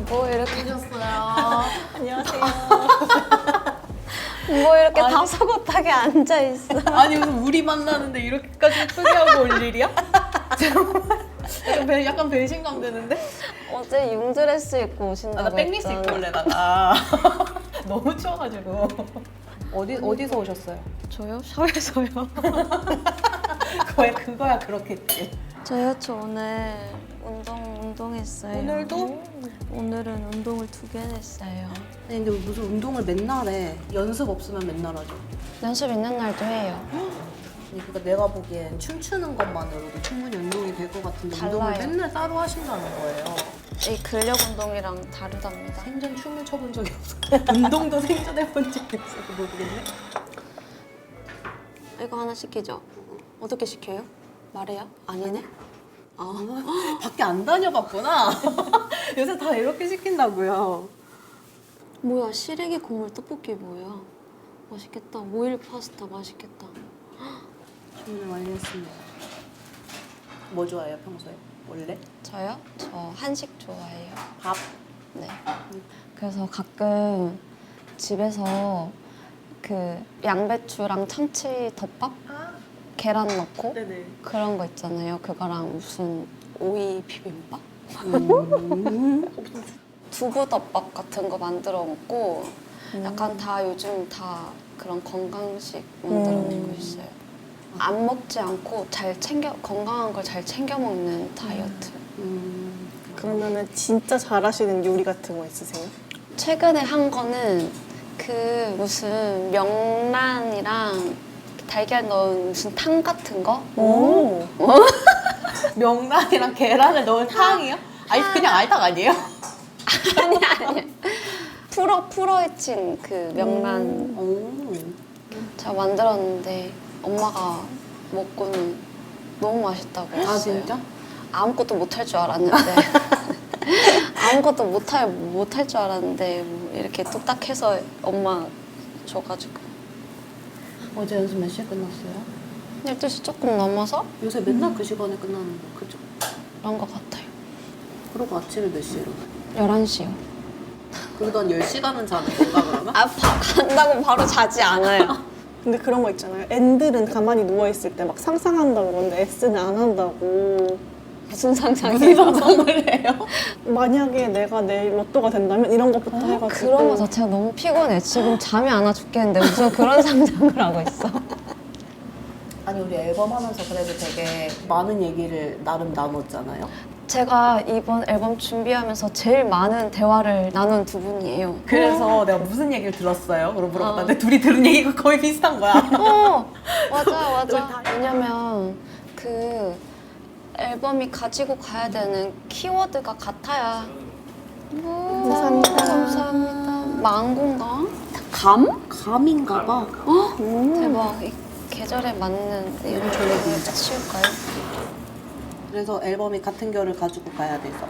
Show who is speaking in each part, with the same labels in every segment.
Speaker 1: 뭐 이렇게
Speaker 2: 오셨어요.
Speaker 3: 안녕하세요.
Speaker 1: 뭐 이렇게 다소곳하게 앉아 있어.
Speaker 2: 아니 무슨 우리 만나는데 이렇게까지 예쁘게 하고 올 일이야? 약간 배신감 드는데?
Speaker 1: 어제 융드레스 입고 오신다고
Speaker 2: 나 백리스 입고
Speaker 1: 했잖아.
Speaker 2: 올래다가 너무 추워가지고 어디서 오셨어요?
Speaker 1: 저요? 샵에서요.
Speaker 2: 거의 그거야 그렇겠지.
Speaker 1: 저요? 저 오늘 운동했어요.
Speaker 2: 오늘도?
Speaker 1: 오늘은 운동을 2개 했어요.
Speaker 2: 아니 근데 무슨 운동을 맨날 해. 연습 없으면 맨날 하죠.
Speaker 1: 연습 있는 날도 해요.
Speaker 2: 아니 그러니까 내가 보기엔 춤추는 것만으로도 충분히 운동이 될 것 같은데 운동을
Speaker 1: 달라요.
Speaker 2: 맨날 따로 하신다는 거예요.
Speaker 1: 이 근력 운동이랑 다르답니다.
Speaker 2: 생전 춤을 춰본 적이 없어. 운동도 생전 해본 적이 없어서 모르겠네.
Speaker 1: 이거 하나 시키죠? 어떻게 시켜요? 말해요? 아니네?
Speaker 2: 밖에 안 다녀봤구나. 요새 다 이렇게 시킨다고요.
Speaker 1: 뭐야, 시래기 국물 떡볶이 뭐야? 맛있겠다. 오일 파스타 맛있겠다.
Speaker 2: 주문을 많이 했습니다. 뭐 좋아해요 평소에? 원래?
Speaker 1: 저요? 저 한식 좋아해요.
Speaker 2: 밥?
Speaker 1: 네. 그래서 가끔 집에서 그 양배추랑 참치 덮밥? 계란 넣고
Speaker 2: 네네.
Speaker 1: 그런 거 있잖아요. 그거랑 무슨 오이 비빔밥? 두부 덮밥 같은 거 만들어 먹고 약간 다 요즘 다 그런 건강식 만들어 먹고 있어요. 안 먹지 않고 건강한 걸 잘 챙겨 먹는 다이어트.
Speaker 3: 그러면은 진짜 잘하시는 요리 같은 거 있으세요?
Speaker 1: 최근에 한 거는 그 무슨 명란이랑 달걀 넣은 무슨 탕 같은 거?
Speaker 3: 오.
Speaker 2: 명란이랑 계란을 넣은 탕이요? 아니 그냥 알탕 아니에요?
Speaker 1: 아니야. 풀어 헤친 그 명란
Speaker 2: 오.
Speaker 1: 제가 만들었는데 엄마가 먹고는 너무 맛있다고 했어요.
Speaker 2: 아 진짜?
Speaker 1: 아무것도 못할 줄 알았는데 아무것도 못할 줄 알았는데 뭐 이렇게 뚝딱 해서 엄마 줘가지고
Speaker 2: 어제 연습 몇 시에 끝났어요?
Speaker 1: 12시 조금 넘어서
Speaker 2: 요새 맨날 그 시간에 끝나는 거 그죠?
Speaker 1: 그런 것 같아요.
Speaker 2: 그러고 아침에 몇 시에 일어나요?
Speaker 1: 11시요.
Speaker 2: 그래도 한 10시간은 자는 건가 그러면?
Speaker 1: 간다고 바로 자지 않아요.
Speaker 3: 근데 그런 거 있잖아요. N들은 가만히 누워있을 때 막 상상한다고 그러는데 S는 안 한다고.
Speaker 1: 무슨 상상이에요?
Speaker 2: 무슨 상상을 해요?
Speaker 3: 만약에 내가 내일 로또가 된다면 이런 것부터 해가지고.
Speaker 1: 그런 거 자체가 너무 피곤해. 지금 잠이 안 와 죽겠는데 무슨 그런 상상을 하고 있어.
Speaker 2: 아니 우리 앨범 하면서 그래도 되게 많은 얘기를 나름 나눴잖아요.
Speaker 1: 제가 이번 앨범 준비하면서 제일 많은 대화를 나눈 두 분이에요.
Speaker 2: 그래서 내가 무슨 얘기를 들었어요? 그러고 물어봤는데 둘이 들은 얘기가 거의 비슷한 거야.
Speaker 1: 맞아. 왜냐면 그 앨범이 가지고 가야 되는 키워드가 같아야.
Speaker 3: 감사합니다.
Speaker 1: 감사합니다. 망고인가?
Speaker 2: 감인가 봐.
Speaker 1: 대박. 이 계절에 맞는 이런 조례를 치울까요?
Speaker 2: 그래서 앨범이 같은 결을 가지고 가야 돼서.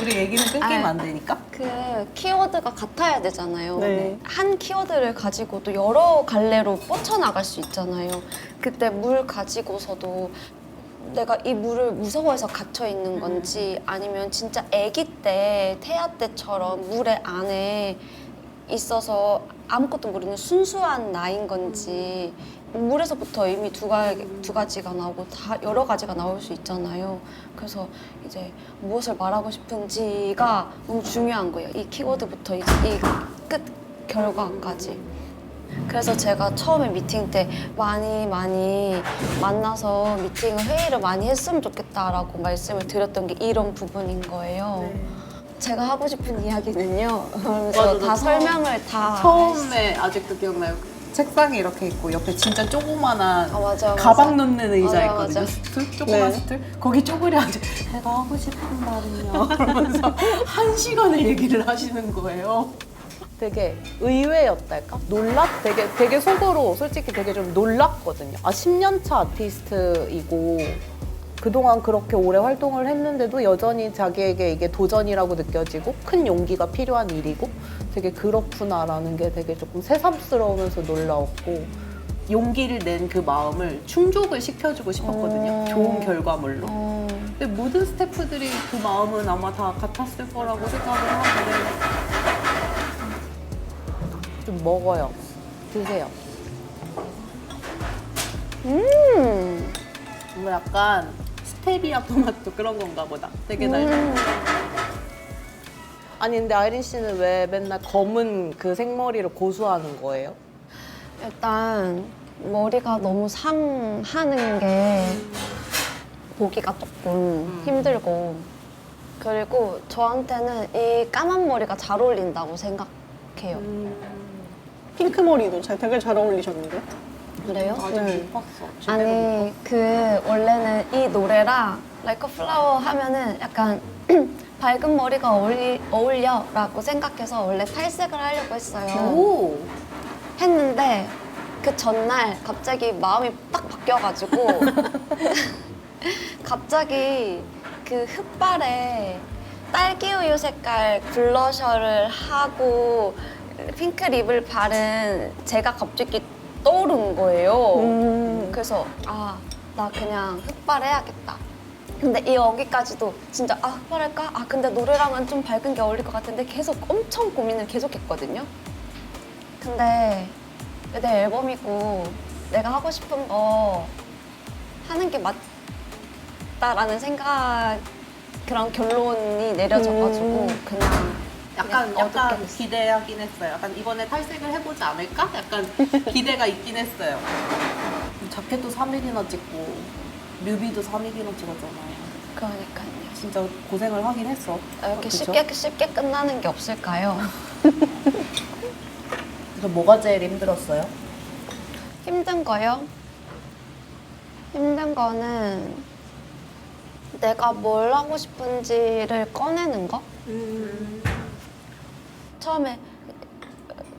Speaker 2: 우리 얘기는 끊기면 안 되니까.
Speaker 1: 그 키워드가 같아야 되잖아요.
Speaker 3: 네.
Speaker 1: 한 키워드를 가지고도 여러 갈래로 뻗쳐나갈 수 있잖아요. 그때 물 가지고서도 내가 이 물을 무서워해서 갇혀 있는 건지 아니면 진짜 아기 때, 태아 때처럼 물의 안에 있어서 아무것도 모르는 순수한 나인 건지 물에서부터 이미 두 가지가 나오고 다 여러 가지가 나올 수 있잖아요. 그래서 이제 무엇을 말하고 싶은지가 너무 중요한 거예요. 이 키워드부터 이 끝 결과까지. 그래서 제가 처음에 미팅 때 많이 만나서 회의를 많이 했으면 좋겠다라고 말씀을 드렸던 게 이런 부분인 거예요. 제가 하고 싶은 이야기는요. 그래서 다 설명을 다
Speaker 2: 처음에 아직도 기억나요. 책상이 이렇게 있고 옆에 진짜 조그만한
Speaker 1: 맞아.
Speaker 2: 가방 넣는 의자
Speaker 1: 맞아,
Speaker 2: 있거든요.
Speaker 1: 맞아.
Speaker 2: 스툴? 조그만
Speaker 3: 네.
Speaker 2: 스툴? 거기 쪼그려 앉아 내가 하고 싶은 말은요 그러면서 1시간을 얘기를 하시는 거예요. 되게 의외였달까? 되게 속으로 솔직히 되게 좀 놀랐거든요. 10년차 아티스트이고 그동안 그렇게 오래 활동을 했는데도 여전히 자기에게 이게 도전이라고 느껴지고 큰 용기가 필요한 일이고 되게 그렇구나라는 게 되게 조금 새삼스러우면서 놀라웠고 용기를 낸 그 마음을 충족을 시켜주고 싶었거든요. 좋은 결과물로. 근데 모든 스태프들이 그 마음은 아마 다 같았을 거라고 생각을 하는데 좀 먹어요. 드세요. 뭔가 약간 스테비아 토마토 그런 건가 보다. 되게 달달해. 아니 근데 아이린 씨는 왜 맨날 검은 그 생머리를 고수하는 거예요?
Speaker 1: 일단 머리가 너무 상하는 게 보기가 조금 힘들고, 그리고 저한테는 이 까만 머리가 잘 어울린다고 생각해요.
Speaker 3: 핑크 머리도 되게 잘 어울리셨는데?
Speaker 1: 그래요?
Speaker 2: 아직
Speaker 3: 네.
Speaker 2: 못 봤어.
Speaker 1: 아니 그 원래는 이 노래랑 Like a Flower 하면은 약간 밝은 머리가 어울려라고 생각해서 원래 탈색을 하려고 했어요.
Speaker 2: 오.
Speaker 1: 했는데 그 전날 갑자기 마음이 딱 바뀌어가지고 갑자기 그 흑발에 딸기 우유 색깔 블러셔를 하고 핑크 립을 바른 제가 갑자기 떠오른 거예요. 그래서 아, 나 그냥 흑발 해야겠다. 근데 이 여기까지도 진짜 아, 흑발 할까? 아, 근데 노래랑은 좀 밝은 게 어울릴 것 같은데 계속 엄청 고민을 계속 했거든요. 근데 내 앨범이고 내가 하고 싶은 거 하는 게 맞다라는 생각, 그런 결론이 내려져가지고 그냥
Speaker 2: 약간
Speaker 1: 어둡게 됐어요.
Speaker 2: 기대하긴 했어요. 약간 이번에 탈색을 해보지 않을까? 약간 기대가 있긴 했어요. 자켓도 3일이나 찍고 뮤비도 3일이나 찍었잖아요.
Speaker 1: 그러니까요.
Speaker 2: 진짜 고생을 하긴 했어.
Speaker 1: 이렇게
Speaker 2: 그쵸?
Speaker 1: 쉽게 끝나는 게 없을까요?
Speaker 2: 그래서 뭐가 제일 힘들었어요?
Speaker 1: 힘든 거요? 힘든 거는 내가 뭘 하고 싶은지를 꺼내는 거? 처음에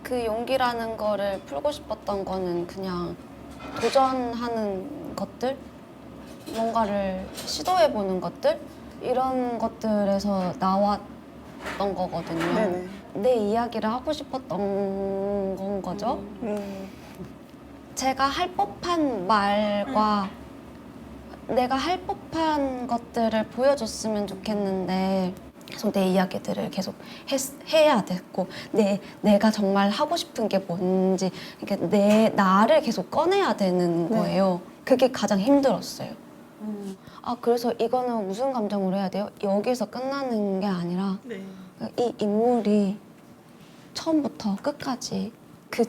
Speaker 1: 그 용기라는 거를 풀고 싶었던 거는 그냥 도전하는 것들? 뭔가를 시도해보는 것들? 이런 것들에서 나왔던 거거든요.
Speaker 3: 네네.
Speaker 1: 내 이야기를 하고 싶었던 건 거죠. 제가 할 법한 말과 내가 할 법한 것들을 보여줬으면 좋겠는데 계속 내 이야기들을 계속 해야 됐고 내가 정말 하고 싶은 게 뭔지 이렇게 나를 계속 꺼내야 되는 거예요. 그게 가장 힘들었어요. 아, 그래서 이거는 무슨 감정으로 해야 돼요? 여기서 끝나는 게 아니라 이 인물이 처음부터 끝까지 그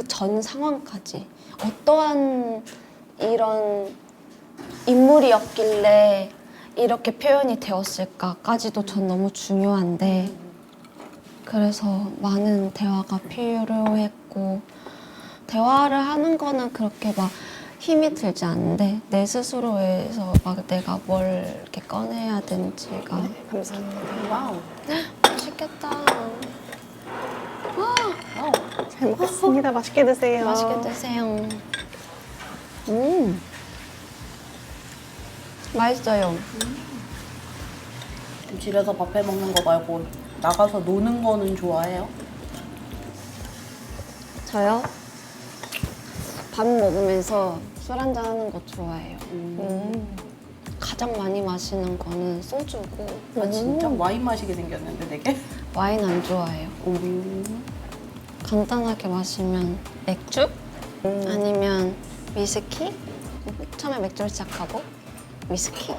Speaker 1: 전 상황까지 어떠한 이런 인물이었길래 이렇게 표현이 되었을까까지도 전 너무 중요한데, 그래서 많은 대화가 필요했고, 대화를 하는 거는 그렇게 막 힘이 들지 않는데 내 스스로에서 막 내가 뭘 이렇게 꺼내야 되는지가.
Speaker 3: 감사합니다.
Speaker 2: 와우.
Speaker 1: 맛있겠다.
Speaker 3: 잘 먹겠습니다. 맛있게 드세요.
Speaker 1: 맛있게 드세요. 맛있어요.
Speaker 2: 집에서 밥 해 먹는 거 말고 나가서 노는 거는 좋아해요?
Speaker 1: 저요? 밥 먹으면서 술 한잔 하는 거 좋아해요. 가장 많이 마시는 거는 소주고,
Speaker 2: 아 진짜 와인 마시게 생겼는데 되게?
Speaker 1: 와인 안 좋아해요. 간단하게 마시면 맥주? 아니면 위스키? 처음에 맥주를 시작하고 위스키.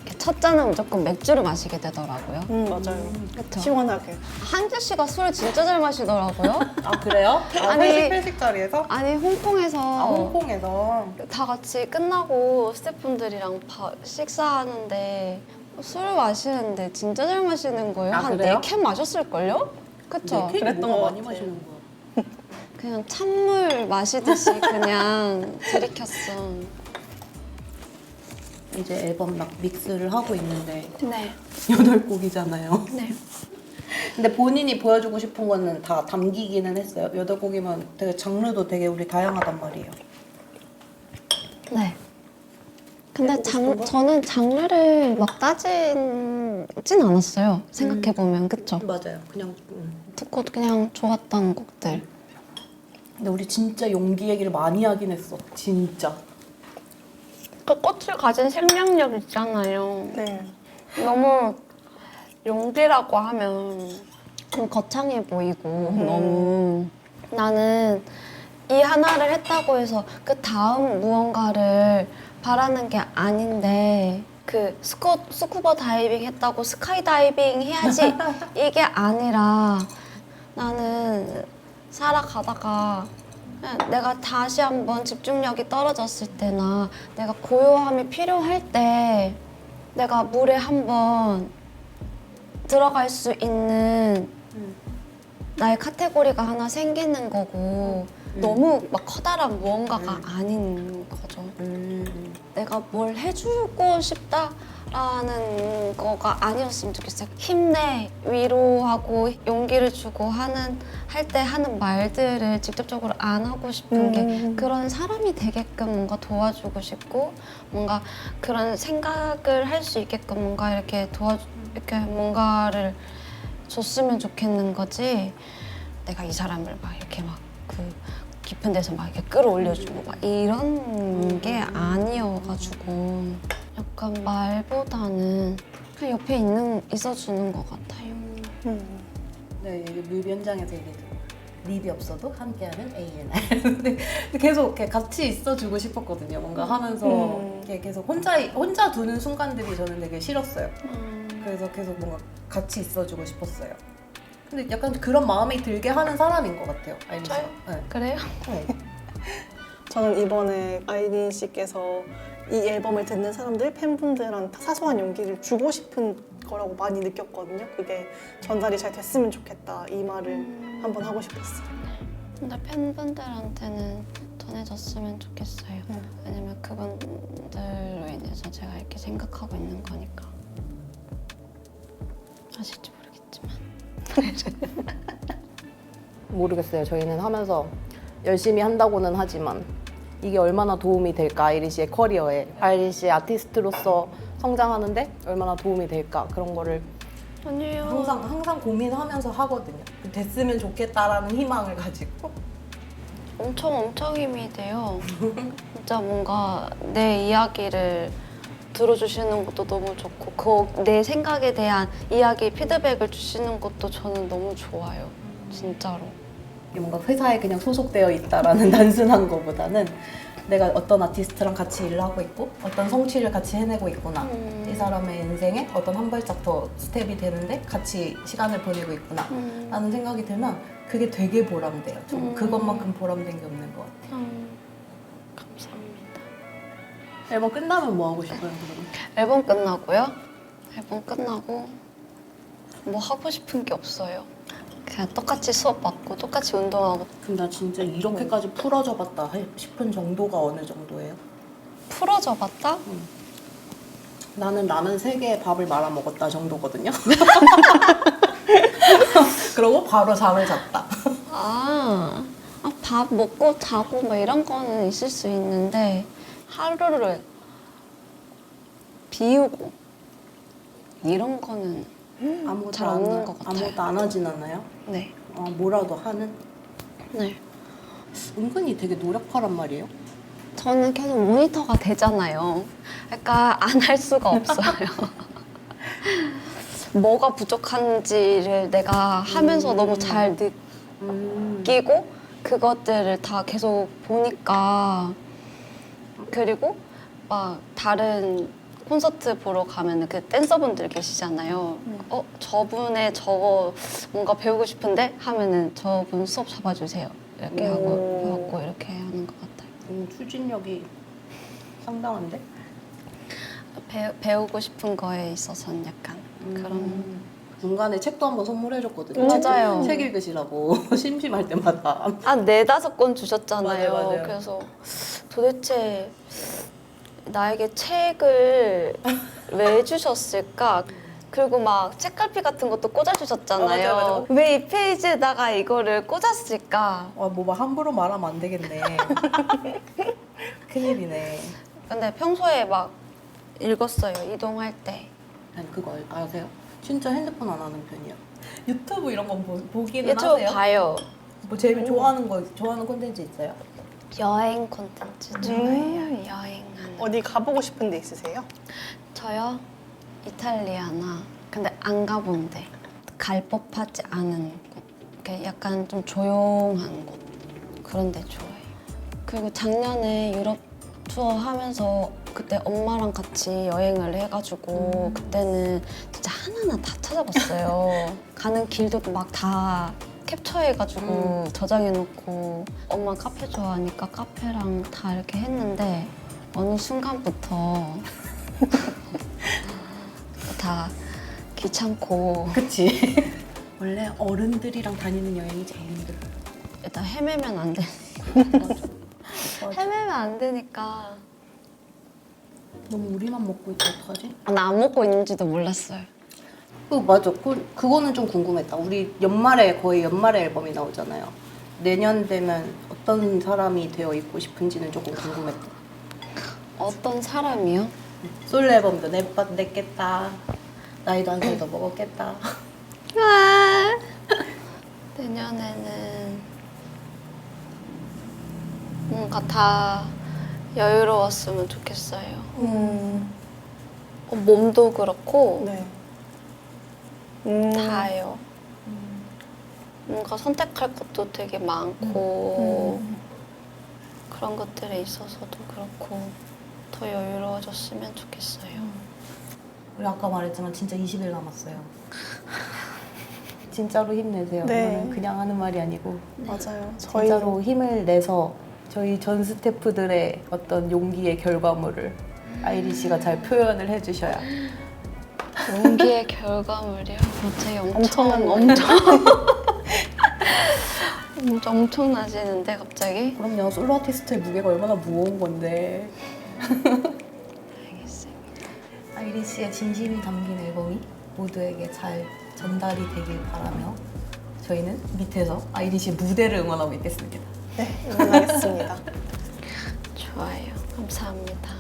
Speaker 1: 이렇게 첫 잔은 무조건 맥주를 마시게 되더라고요.
Speaker 3: 맞아요.
Speaker 1: 그쵸?
Speaker 3: 시원하게.
Speaker 1: 한주 씨가 술을 진짜 잘 마시더라고요.
Speaker 2: 아 그래요?
Speaker 1: 아니,
Speaker 2: 회식 자리에서?
Speaker 1: 아니 홍콩에서
Speaker 2: 홍콩에서
Speaker 1: 다 같이 끝나고 스태프분들이랑 식사하는데 술을 마시는데 진짜 잘 마시는 거예요.
Speaker 2: 아,
Speaker 1: 한
Speaker 2: 그래요?
Speaker 1: 4캔 마셨을걸요? 그쵸?
Speaker 2: 네,
Speaker 3: 그랬던
Speaker 2: 뭐가
Speaker 3: 것
Speaker 2: 많이
Speaker 3: 같아.
Speaker 2: 마시는 거야.
Speaker 1: 그냥 찬물 마시듯이 그냥 들이켰어.
Speaker 2: 이제 앨범 막 믹스를 하고 있는데
Speaker 1: 네.
Speaker 2: 8곡이잖아요.
Speaker 1: 네.
Speaker 2: 근데 본인이 보여주고 싶은 거는 다 담기기는 했어요. 8곡이면 되게 장르도 되게 우리 다양하단 말이에요.
Speaker 1: 네. 근데 저는 장르를 막 따지진 않았어요. 생각해보면, 그쵸?
Speaker 2: 맞아요. 그냥
Speaker 1: 듣고 그냥 좋았던 곡들.
Speaker 2: 근데 우리 진짜 용기 얘기를 많이 하긴 했어. 진짜.
Speaker 1: 그 꽃을 가진 생명력 있잖아요.
Speaker 3: 네.
Speaker 1: 너무 용기라고 하면 좀 거창해 보이고 너무 나는 이 하나를 했다고 해서 그 다음 무언가를 바라는 게 아닌데 그 스쿠버 다이빙 했다고 스카이 다이빙 해야지 이게 아니라 나는 살아가다가 그냥 내가 다시 한번 집중력이 떨어졌을 때나 내가 고요함이 필요할 때 내가 물에 한번 들어갈 수 있는 나의 카테고리가 하나 생기는 거고 너무 막 커다란 무언가가 아닌 거죠. 내가 뭘 해주고 싶다라는 거가 아니었으면 좋겠어요. 힘내, 위로하고 용기를 주고 할 때 하는 말들을 직접적으로 안 하고 싶은 게 그런 사람이 되게끔 뭔가 도와주고 싶고 뭔가 그런 생각을 할 수 있게끔 뭔가 이렇게 이렇게 뭔가를 줬으면 좋겠는 거지. 내가 이 사람을 막 이렇게 막 그 깊은 데서 막 이렇게 끌어올려주고 막 이런 게 아니어가지고 약간 말보다는 그냥 옆에 있어주는 것 같아요.
Speaker 2: 네, 여기 뮤비 현장에서 얘기 들어. 립이 없어도 함께하는 A&R. 근데 계속 이렇게 같이 있어주고 싶었거든요. 뭔가 하면서 이렇게 계속 혼자 두는 순간들이 저는 되게 싫었어요. 그래서 계속 뭔가 같이 있어주고 싶었어요. 근데 약간 그런 마음이 들게 하는 사람인 것 같아요, 아이린 씨가. 네.
Speaker 1: 그래요?
Speaker 2: 네.
Speaker 3: 저는 이번에 아이린 씨께서 이 앨범을 듣는 사람들, 팬분들한테 사소한 용기를 주고 싶은 거라고 많이 느꼈거든요. 그게 전달이 잘 됐으면 좋겠다. 이 말을 한번 하고 싶었어요.
Speaker 1: 근데 팬분들한테는 전해졌으면 좋겠어요. 왜냐면 그분들로 인해서 제가 이렇게 생각하고 있는 거니까. 아실지 모르겠지만.
Speaker 2: 모르겠어요. 저희는 하면서 열심히 한다고는 하지만 이게 얼마나 도움이 될까, 아이린 씨의 커리어에. 아이린 씨의 아티스트로서 성장하는데 얼마나 도움이 될까, 그런 거를
Speaker 1: 아니에요.
Speaker 2: 항상 고민하면서 하거든요. 됐으면 좋겠다라는 희망을 가지고.
Speaker 1: 엄청 힘이 돼요. 진짜 뭔가 내 이야기를 들어주시는 것도 너무 좋고 내 생각에 대한 이야기, 피드백을 주시는 것도 저는 너무 좋아요. 진짜로.
Speaker 2: 뭔가 회사에 그냥 소속되어 있다라는 단순한 거보다는 내가 어떤 아티스트랑 같이 일을 하고 있고 어떤 성취를 같이 해내고 있구나. 이 사람의 인생에 어떤 한 발짝 더 스텝이 되는데 같이 시간을 보내고 있구나 라는 생각이 들면 그게 되게 보람돼요. 좀 그것만큼 보람된 게 없는 것 같아요.
Speaker 1: 감사합니다.
Speaker 2: 앨범 끝나면 뭐 하고 싶어요? 그러면?
Speaker 1: 앨범 끝나고요? 앨범 끝나고 뭐 하고 싶은 게 없어요. 그냥 똑같이 수업 받고 똑같이 운동하고.
Speaker 2: 그럼 나 진짜 이렇게까지 풀어져 봤다 싶은 정도가 어느 정도예요?
Speaker 1: 풀어져 봤다?
Speaker 2: 나는 라면 3개에 밥을 말아 먹었다 정도거든요. 그러고 바로 잠을 잤다.
Speaker 1: 밥 먹고 자고 뭐 이런 거는 있을 수 있는데 하루를 비우고 이런 거는
Speaker 2: 아무것도
Speaker 1: 잘 없는 것 같아요.
Speaker 2: 아무것도 안 하진 않아요?
Speaker 1: 네.
Speaker 2: 뭐라도 하는?
Speaker 1: 네.
Speaker 2: 은근히 되게 노력하란 말이에요.
Speaker 1: 저는 계속 모니터가 되잖아요. 그러니까 안 할 수가 없어요. 뭐가 부족한지를 내가 하면서 너무 잘 느끼고 그것들을 다 계속 보니까. 그리고 막 다른 콘서트 보러 가면 그 댄서분들 계시잖아요. 저분의 저거 뭔가 배우고 싶은데 하면은 저분 수업 잡아주세요. 이렇게 하고 이렇게 하는 것 같아요.
Speaker 2: 추진력이 상당한데?
Speaker 1: 배우고 싶은 거에 있어서는 약간 그런.
Speaker 2: 중간에 책도 한번 선물해줬거든요.
Speaker 1: 맞아요.
Speaker 2: 책 읽으시라고 심심할 때마다.
Speaker 1: 한 4-5권 주셨잖아요.
Speaker 2: 맞아요.
Speaker 1: 그래서 도대체 나에게 책을 왜 주셨을까? 그리고 막 책갈피 같은 것도 꽂아주셨잖아요.
Speaker 2: 맞아요.
Speaker 1: 왜 이 페이지에다가 이거를 꽂았을까?
Speaker 2: 뭐 함부로 말하면 안 되겠네. 큰일이네.
Speaker 1: 근데 평소에 막 읽었어요. 이동할 때.
Speaker 2: 아니 그거 아세요? 진짜 핸드폰 안 하는 편이야. 유튜브 이런 거 보기는
Speaker 1: 유튜브
Speaker 2: 하세요?
Speaker 1: 봐요.
Speaker 2: 뭐 제일 좋아하는 콘텐츠 있어요?
Speaker 1: 여행 콘텐츠 좋아해요. 여행하는.
Speaker 3: 어디 가보고 싶은 데 있으세요?
Speaker 1: 저요? 이탈리아나. 근데 안 가본 데. 갈 법하지 않은 곳. 이렇게 약간 좀 조용한 곳. 그런 데 좋아해요. 그리고 작년에 유럽 투어 하면서 그때 엄마랑 같이 여행을 해가지고 그때는 진짜 하나하나 다 찾아봤어요. 가는 길도 막 다 캡처해가지고 저장해놓고 엄마 카페 좋아하니까 카페랑 다 이렇게 했는데 어느 순간부터 다 귀찮고
Speaker 2: 그치. 원래 어른들이랑 다니는 여행이 제일 힘들어.
Speaker 1: 일단 헤매면 안 돼. 헤매면 안 되니까
Speaker 2: 너무 우리만 먹고 있다 어떡하지?
Speaker 1: 나 안 먹고 있는지도 몰랐어요.
Speaker 2: 맞아. 그거는 좀 궁금했다. 우리 거의 연말에 앨범이 나오잖아요. 내년 되면 어떤 사람이 되어 있고 싶은지는 조금 궁금했다.
Speaker 1: 어떤 사람이요?
Speaker 2: 솔로 앨범도 냈겠다. 나이도 한 살 더 먹었겠다.
Speaker 1: 내년에는 뭔가 다 여유로웠으면 좋겠어요. 몸도 그렇고
Speaker 3: 네.
Speaker 1: 다요. 뭔가 선택할 것도 되게 많고 그런 것들에 있어서도 그렇고 더 여유로워졌으면 좋겠어요.
Speaker 2: 우리 아까 말했지만 진짜 20일 남았어요. 진짜로 힘내세요.
Speaker 3: 네.
Speaker 2: 이거는 그냥 하는 말이 아니고
Speaker 3: 맞아요. 저희
Speaker 2: 진짜로 힘을 내서 저희 전 스태프들의 어떤 용기의 결과물을 아이리 씨가 잘 표현을 해주셔야.
Speaker 1: 용기의 결과물이요. 갑자기
Speaker 3: 엄청난
Speaker 1: 엄청나지는데 갑자기.
Speaker 2: 그럼요. 솔로 아티스트의 무게가 얼마나 무거운 건데.
Speaker 1: 알겠습니다.
Speaker 2: 아이리 씨의 진심이 담긴 앨범이 모두에게 잘 전달이 되길 바라며 저희는 밑에서 아이리 씨의 무대를 응원하고 있겠습니다.
Speaker 3: 네, 응원하겠습니다.
Speaker 1: 좋아요. 감사합니다.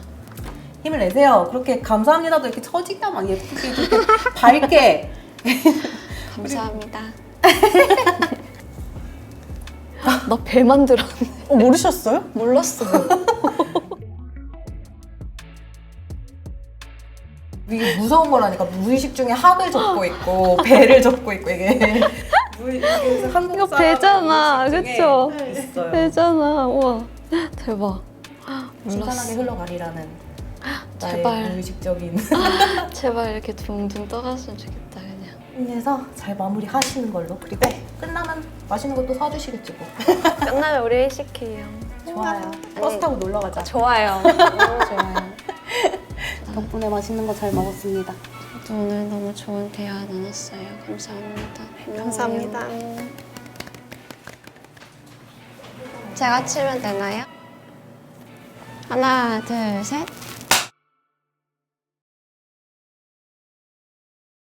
Speaker 2: 힘을 내세요. 그렇게 감사합니다도 이렇게 처지게만 예쁘게 이렇게 밝게.
Speaker 1: 감사합니다. 나 배 만들었네.
Speaker 3: 모르셨어요?
Speaker 1: 몰랐어.
Speaker 2: 이게 무서운 거라니까. 무의식 중에 학을 접고 있고 배를 접고 있고 이게 한국
Speaker 1: 이거
Speaker 2: 사람
Speaker 1: 배잖아,
Speaker 2: 무의식 중에
Speaker 1: 그쵸?
Speaker 2: 있어요.
Speaker 1: 배잖아. 우와. 대박.
Speaker 2: 신선하게
Speaker 1: 몰랐어.
Speaker 2: 흘러가리라는 나의
Speaker 1: 제발.
Speaker 2: 무의식적인.
Speaker 1: 제발 이렇게 둥둥 떠갔으면 좋겠다 그냥.
Speaker 2: 그래서 잘 마무리하시는 걸로. 그리고 끝나면 맛있는 것도 사주시겠지 뭐.
Speaker 1: 끝나면 우리 일식해요.
Speaker 2: 좋아요. 버스 타고 놀러 가자.
Speaker 1: 좋아요. 너무 좋아요.
Speaker 2: 덕분에 맛있는 거 잘 먹었습니다.
Speaker 1: 저도 오늘 너무 좋은 대화 나눴어요. 감사합니다.
Speaker 3: 감사합니다.
Speaker 1: 제가 치면 되나요? 하나, 둘, 셋.